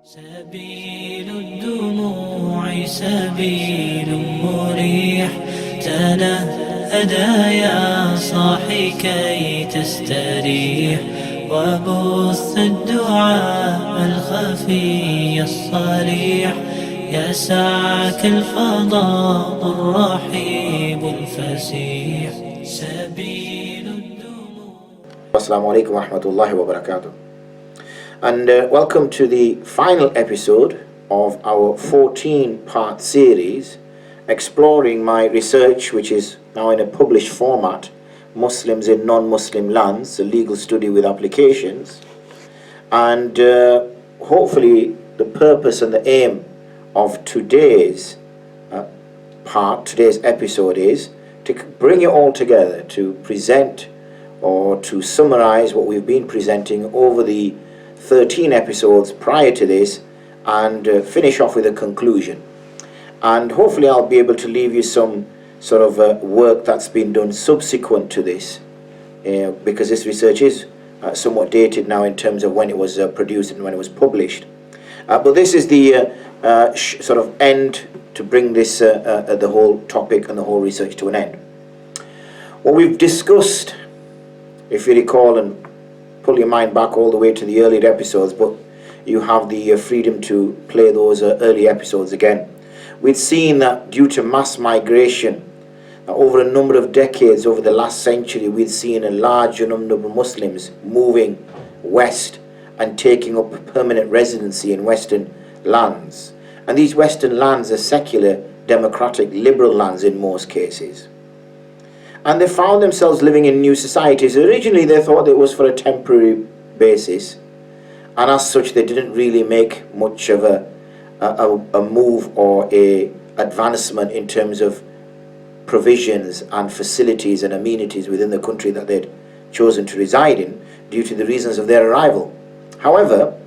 سبيل الدموع سبيل مريح تنهدى يا صاحي كي تستريح وبث الدعاء الخفي الصريح يسعك الفضاء الرحيب الفسيح سبيل الدموع. Assalamu alaikum wa rahmatullahi wa barakatuh. And welcome to the final episode of our 14-part series exploring my research, which is now in a published format, Muslims in Non-Muslim Lands, a legal study with applications. And hopefully the purpose and the aim of today's today's episode is to bring it all together, to present or to summarize what we've been presenting over the 13 episodes prior to this and finish off with a conclusion. And hopefully I'll be able to leave you some sort of work that's been done subsequent to this, because this research is somewhat dated now in terms of when it was produced and when it was published. But this is the sort of end to bring this the whole topic and the whole research to an end. What we've discussed, if you recall, and pull your mind back all the way to the earlier episodes, but you have the freedom to play those early episodes again. We'd seen that due to mass migration, over a number of decades, over the last century, we'd seen a larger number of Muslims moving west and taking up permanent residency in Western lands. And these Western lands are secular, democratic, liberal lands in most cases. And they found themselves living in new societies. Originally they thought it was for a temporary basis, and as such they didn't really make much of a move or a advancement in terms of provisions and facilities and amenities within the country that they'd chosen to reside in due to the reasons of their arrival. However,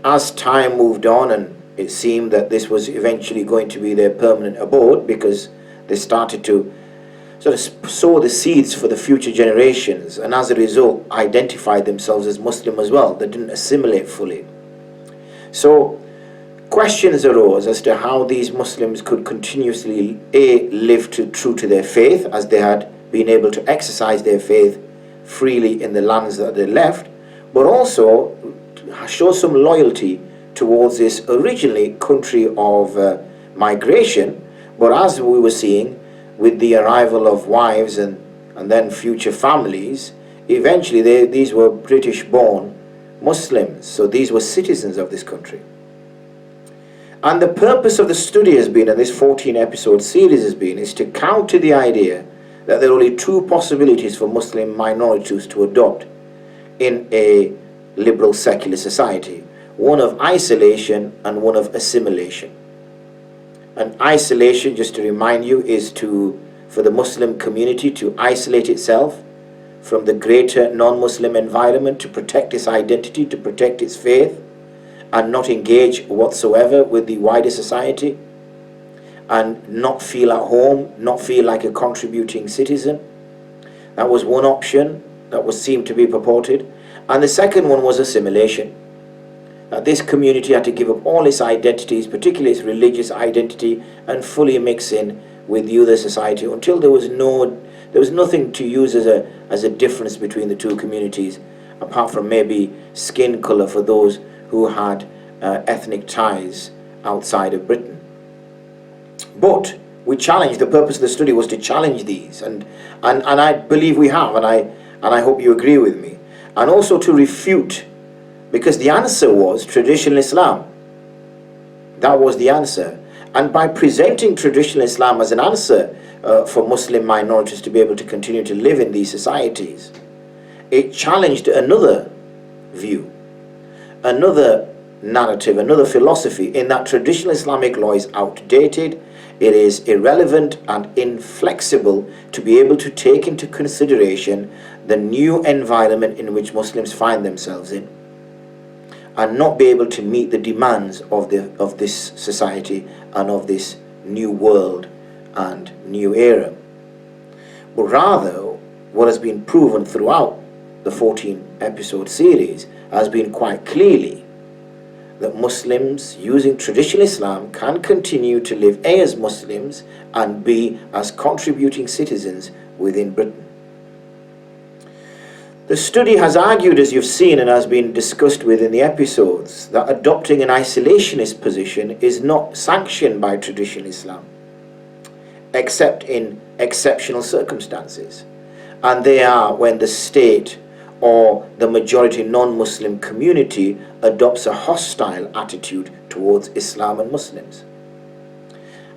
as time moved on and it seemed that this was eventually going to be their permanent abode, because they started to sort of sow the seeds for the future generations, and as a result identified themselves as Muslim as well. They didn't assimilate fully. So questions arose as to how these Muslims could continuously live true to their faith, as they had been able to exercise their faith freely in the lands that they left, but also show some loyalty towards this originally country of migration. But as we were seeing, with the arrival of wives and then future families, eventually these were British-born Muslims, so these were citizens of this country. And the purpose of the study has been, and this 14-episode series has been, is to counter the idea that there are only two possibilities for Muslim minorities to adopt in a liberal secular society: one of isolation and one of assimilation. And isolation, just to remind you, is for the Muslim community to isolate itself from the greater non-Muslim environment, to protect its identity, to protect its faith, and not engage whatsoever with the wider society, and not feel at home, not feel like a contributing citizen. That was one option that was seemed to be purported. And the second one was assimilation. That this community had to give up all its identities, particularly its religious identity, and fully mix in with the other society until there was nothing to use as a difference between the two communities, apart from maybe skin color for those who had ethnic ties outside of Britain. But we challenged. The purpose of the study was to challenge these, and I believe we have, and I hope you agree with me, and also to refute. Because the answer was traditional Islam. That was the answer. And by presenting traditional Islam as an answer for Muslim minorities to be able to continue to live in these societies, it challenged another view, another narrative, another philosophy, in that traditional Islamic law is outdated, it is irrelevant and inflexible to be able to take into consideration the new environment in which Muslims find themselves in, and not be able to meet the demands of this society and of this new world and new era. But rather, what has been proven throughout the 14-episode series has been quite clearly that Muslims using traditional Islam can continue to live as Muslims and be as contributing citizens within Britain. The study has argued, as you've seen and has been discussed within the episodes, that adopting an isolationist position is not sanctioned by traditional Islam, except in exceptional circumstances. And they are when the state or the majority non-Muslim community adopts a hostile attitude towards Islam and Muslims.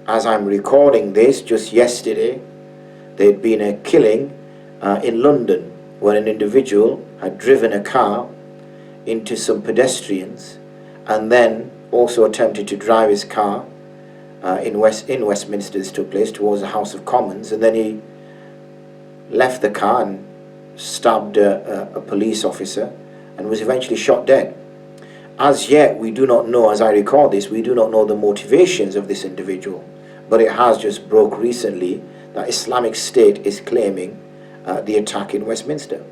As I'm recording this, just yesterday, there had been a killing in London where an individual had driven a car into some pedestrians and then also attempted to drive his car in Westminster. This took place towards the House of Commons, and then he left the car and stabbed a police officer and was eventually shot dead. As yet, we do not know, as I record this, we do not know the motivations of this individual, but it has just broke recently that Islamic State is claiming the attack in Westminster.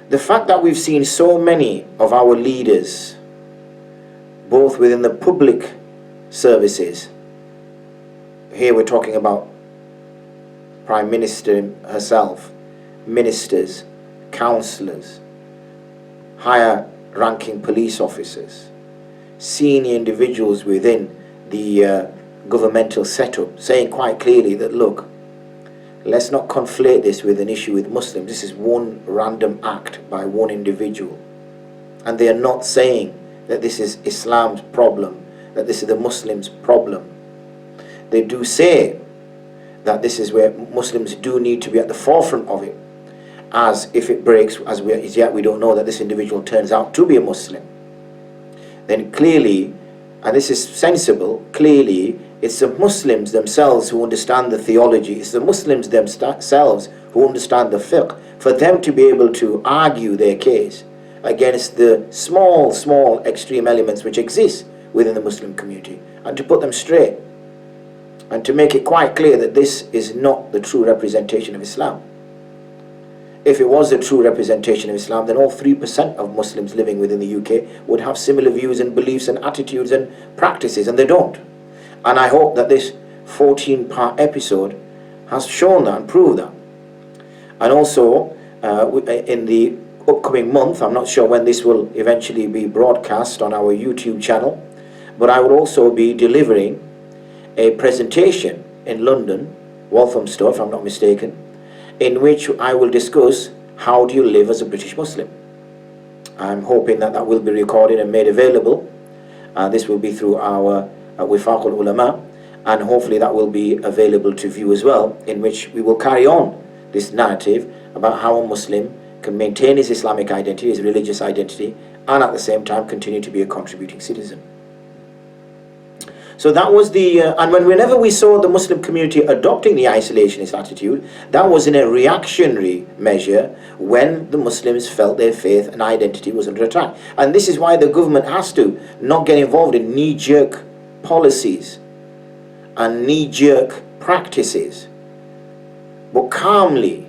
The fact that we've seen so many of our leaders, both within the public services, here we're talking about Prime Minister herself, ministers, councillors, higher ranking police officers, senior individuals within the governmental setup, saying quite clearly that, look, let's not conflate this with an issue with Muslims. This is one random act by one individual. And they are not saying that this is Islam's problem, that this is the Muslims' problem. They do say that this is where Muslims do need to be at the forefront of it, as if it breaks, as yet we don't know that this individual turns out to be a Muslim. Then clearly, and this is sensible, clearly it's the Muslims themselves who understand the theology, it's the Muslims themselves who understand the fiqh, for them to be able to argue their case against the small extreme elements which exist within the Muslim community, and to put them straight, and to make it quite clear that this is not the true representation of Islam. If it was the true representation of Islam, then all 3% of Muslims living within the UK would have similar views and beliefs and attitudes and practices, and they don't. And I hope that this 14-part episode has shown that and proved that. And also, in the upcoming month, I'm not sure when this will eventually be broadcast on our YouTube channel, but I will also be delivering a presentation in London, Walthamstow if I'm not mistaken, in which I will discuss how do you live as a British Muslim. I'm hoping that that will be recorded and made available. This will be through our Wifaq al-Ulama, and hopefully that will be available to view as well, in which we will carry on this narrative about how a Muslim can maintain his Islamic identity, his religious identity, and at the same time continue to be a contributing citizen. So that was the, and whenever we saw the Muslim community adopting the isolationist attitude, that was in a reactionary measure when the Muslims felt their faith and identity was under attack. And this is why the government has to not get involved in knee-jerk policies and knee-jerk practices, but calmly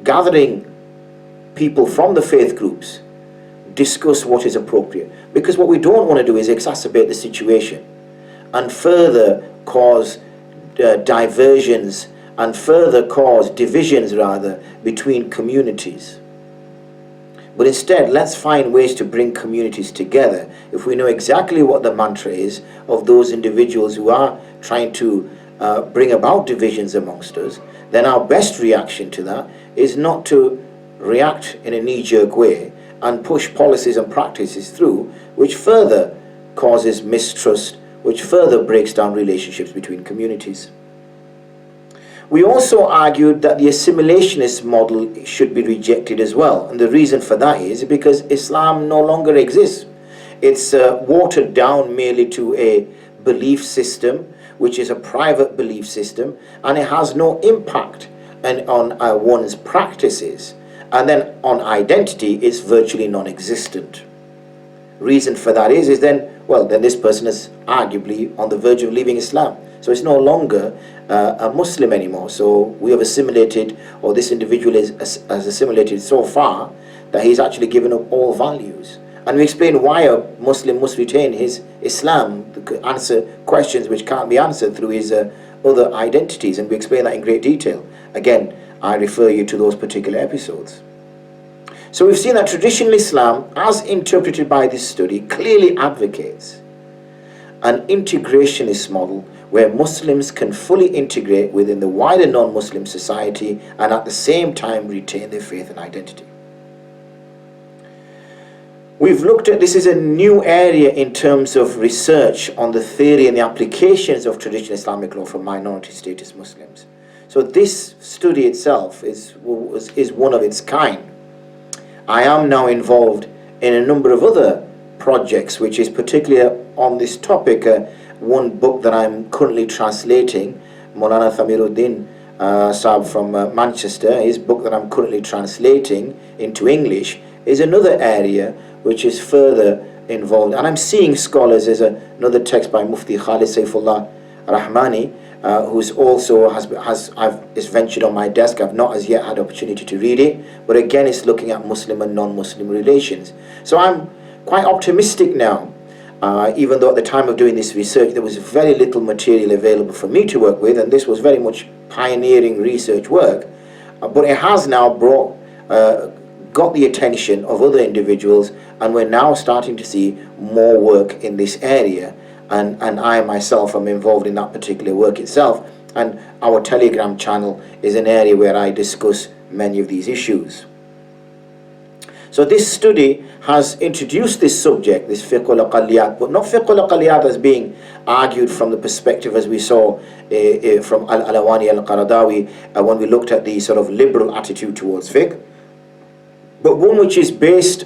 gathering people from the faith groups, discuss what is appropriate. Because what we don't want to do is exacerbate the situation and further cause diversions and further cause divisions rather between communities. But instead, let's find ways to bring communities together. If we know exactly what the mantra is of those individuals who are trying to bring about divisions amongst us, then our best reaction to that is not to react in a knee-jerk way and push policies and practices through which further causes mistrust, which further breaks down relationships between communities. We also argued that the assimilationist model should be rejected as well, and the reason for that is because Islam no longer exists. It's watered down merely to a belief system, which is a private belief system, and it has no impact on one's practices. And then on identity, it's virtually non-existent. Reason for that is then this person is arguably on the verge of leaving Islam. So it's no longer a Muslim anymore. So we have assimilated, or this individual has assimilated so far that he's actually given up all values. And we explain why a Muslim must retain his Islam, answer questions which can't be answered through his other identities, and we explain that in great detail. Again, I refer you to those particular episodes. So we've seen that traditional Islam, as interpreted by this study, clearly advocates an integrationist model where Muslims can fully integrate within the wider non-Muslim society and at the same time retain their faith and identity. We've looked at this as a new area in terms of research on the theory and the applications of traditional Islamic law for minority status Muslims. So this study itself is one of its kind. I am now involved in a number of other projects which is particularly on this topic. One book that I'm currently translating, Maulana Thamiruddin Saab from Manchester, his book that I'm currently translating into English is another area which is further involved. And I'm seeing scholars, there's another text by Mufti Khalid Saifullah Rahmani, who's also is ventured on my desk. I've not as yet had opportunity to read it, but again it's looking at Muslim and non-Muslim relations. So I'm quite optimistic now, even though at the time of doing this research there was very little material available for me to work with, and this was very much pioneering research work, but it has now got the attention of other individuals, and we're now starting to see more work in this area, and I myself am involved in that particular work itself, and our Telegram channel is an area where I discuss many of these issues. So this study has introduced this subject, this fiqh al-aqalliyat, but not fiqh al-aqalliyat as being argued from the perspective as we saw from Al-Alawani al-Qaradawi when we looked at the sort of liberal attitude towards fiqh, but one which is based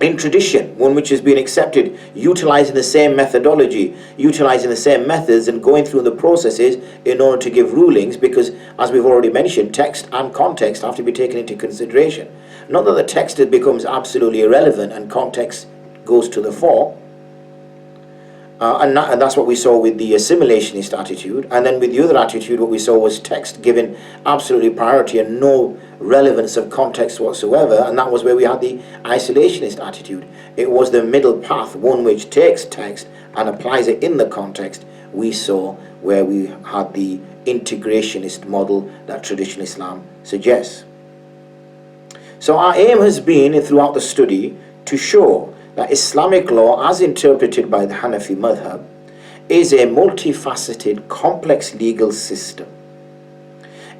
in tradition, one which has been accepted, utilizing the same methodology, utilizing the same methods, and going through the processes in order to give rulings, because as we've already mentioned, text and context have to be taken into consideration. Not that the text becomes absolutely irrelevant and context goes to the fore, and that's what we saw with the assimilationist attitude, and then with the other attitude what we saw was text given absolutely priority and no relevance of context whatsoever, and that was where we had the isolationist attitude. It was the middle path, one which takes text and applies it in the context. We saw where we had the integrationist model that traditional Islam suggests. So our aim has been throughout the study to show that Islamic law, as interpreted by the Hanafi madhab, is a multifaceted, complex legal system.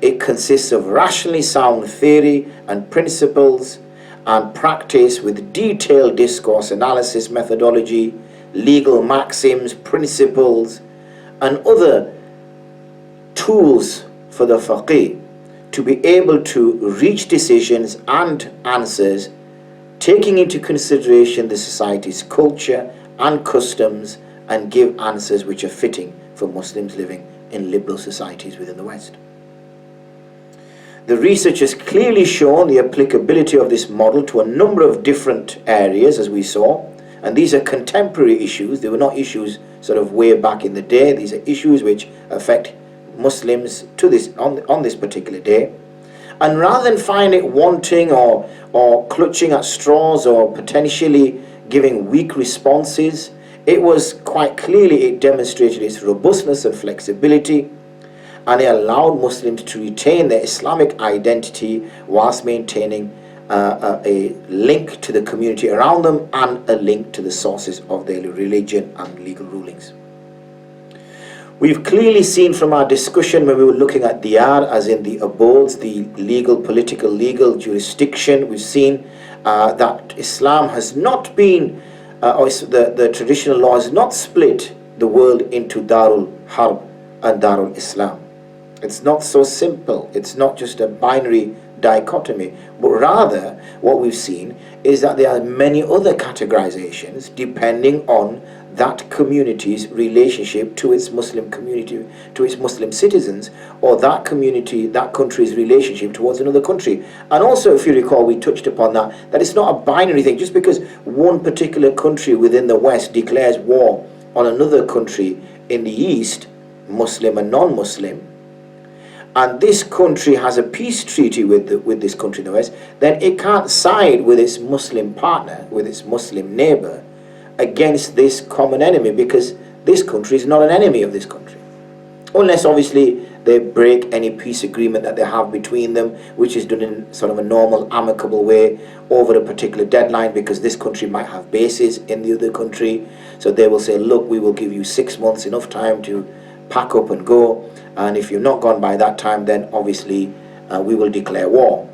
It consists of rationally sound theory and principles and practice with detailed discourse analysis methodology, legal maxims, principles, and other tools for the faqih to be able to reach decisions and answers, taking into consideration the society's culture and customs, and give answers which are fitting for Muslims living in liberal societies within the West. The research has clearly shown the applicability of this model to a number of different areas, as we saw, and these are contemporary issues. They were not issues sort of way back in the day. These are issues which affect Muslims to this on this particular day. And rather than find it wanting or clutching at straws or potentially giving weak responses, it was quite clearly, it demonstrated its robustness and flexibility, and it allowed Muslims to retain their Islamic identity whilst maintaining a link to the community around them and a link to the sources of their religion and legal rulings. We've clearly seen from our discussion when we were looking at diyar, as in the abodes, the legal, political, legal jurisdiction, we've seen that Islam has not been, or the traditional law has not split the world into Darul Harb and Darul Islam. It's not so simple. It's not just a binary dichotomy, but rather what we've seen is that there are many other categorizations depending on that community's relationship to its Muslim community, to its Muslim citizens, or that community, that country's relationship towards another country. And also, if you recall, we touched upon that it's not a binary thing. Just because one particular country within the West declares war on another country in the East, Muslim and non-Muslim, and this country has a peace treaty with this country in the West, then it can't side with its Muslim partner, with its Muslim neighbor, against this common enemy, because this country is not an enemy of this country. Unless obviously they break any peace agreement that they have between them, which is done in sort of a normal, amicable way over a particular deadline, because this country might have bases in the other country. So they will say, look, we will give you 6 months, enough time to pack up and go. And if you're not gone by that time, then obviously we will declare war.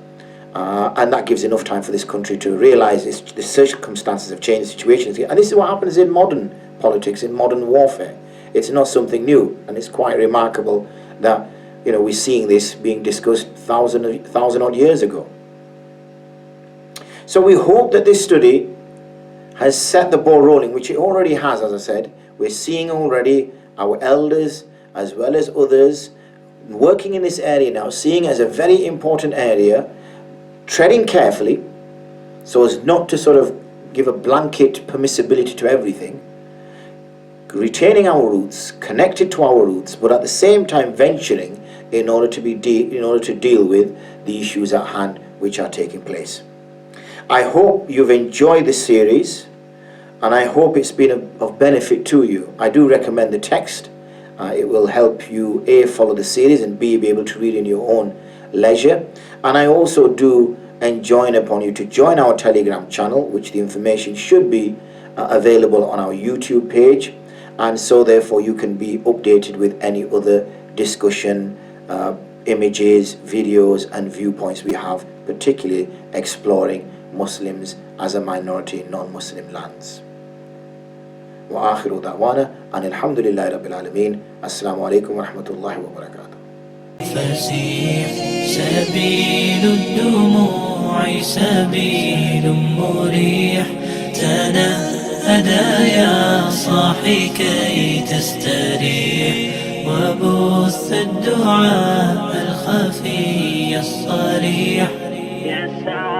And that gives enough time for this country to realize the circumstances have changed, the situation. And this is what happens in modern politics, in modern warfare. It's not something new, and it's quite remarkable that we're seeing this being discussed thousand odd years ago. So we hope that this study has set the ball rolling, which it already has. As I said, we're seeing already our elders as well as others working in this area now, seeing as a very important area, treading carefully so as not to sort of give a blanket permissibility to everything, retaining our roots, connected to our roots, but at the same time venturing in order to deal with the issues at hand which are taking place. I hope you've enjoyed this series, and I hope it's been of benefit to you. I do recommend the text. It will help you A, follow the series, and B, be able to read in your own leisure. And I also do enjoin upon you to join our Telegram channel, which the information should be available on our YouTube page. And so therefore you can be updated with any other discussion, images, videos and viewpoints we have, particularly exploring Muslims as a minority in non-Muslim lands. Wa akhiru da'wana and alhamdulillahi rabbil alameen. Assalamu alaikum wa rahmatullahi wa barakatuh. فسيح سبيل الدموع سبيل مريح تنهدى يا صاحي كي تستريح وبث الدعاء الخفي الصريح يسعى